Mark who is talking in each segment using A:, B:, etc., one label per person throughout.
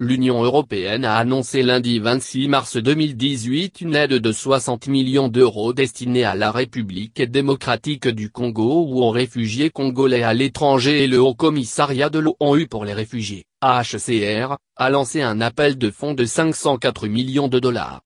A: l'Union européenne a annoncé lundi 26 mars 2018 une aide de 60 millions d'euros destinée à la République démocratique du Congo ou aux réfugiés congolais à l'étranger, et le Haut Commissariat de l'ONU pour les réfugiés, HCR, a lancé un appel de fonds de 504 millions de dollars.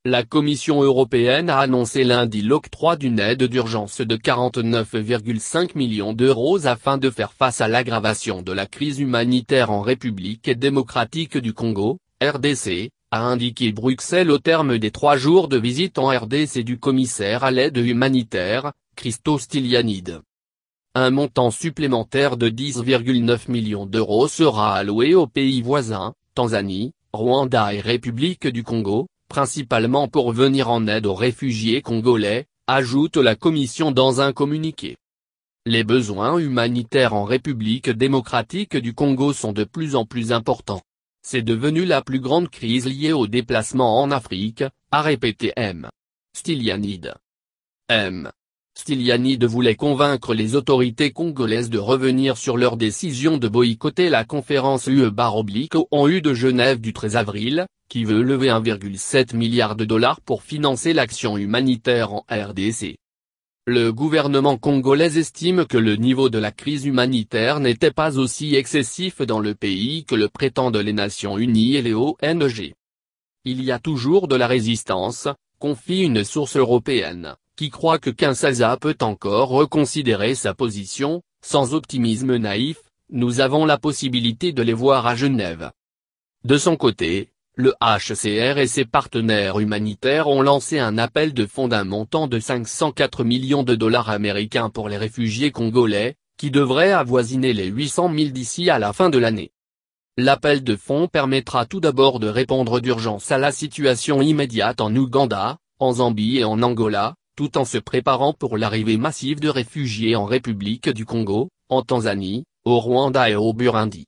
A: La Commission européenne a annoncé lundi l'octroi d'une aide d'urgence de 49,5 millions d'euros afin de faire face à l'aggravation de la crise humanitaire en République démocratique du Congo, RDC, a indiqué Bruxelles au terme des 3 jours de visite en RDC du commissaire à l'aide humanitaire, Christos Stylianides. Un montant supplémentaire de 10,9 millions d'euros sera alloué aux pays voisins, Tanzanie, Rwanda et République du Congo, principalement pour venir en aide aux réfugiés congolais, ajoute la Commission dans un communiqué. Les besoins humanitaires en République démocratique du Congo sont de plus en plus importants. C'est devenu la plus grande crise liée aux déplacements en Afrique, a répété M. Stylianides. M. Stylianides voulait convaincre les autorités congolaises de revenir sur leur décision de boycotter la conférence UE/ONU de Genève du 13 avril, qui veut lever 1,7 milliard de dollars pour financer l'action humanitaire en RDC. Le gouvernement congolais estime que le niveau de la crise humanitaire n'était pas aussi excessif dans le pays que le prétendent les Nations Unies et les ONG. Il y a toujours de la résistance, confie une source européenne, qui croit que Kinshasa peut encore reconsidérer sa position. Sans optimisme naïf, nous avons la possibilité de les voir à Genève. De son côté, le HCR et ses partenaires humanitaires ont lancé un appel de fonds d'un montant de 504 millions de dollars américains pour les réfugiés congolais, qui devrait avoisiner les 800 000 d'ici à la fin de l'année. L'appel de fonds permettra tout d'abord de répondre d'urgence à la situation immédiate en Ouganda, en Zambie et en Angola, tout en se préparant pour l'arrivée massive de réfugiés en République du Congo, en Tanzanie, au Rwanda et au Burundi.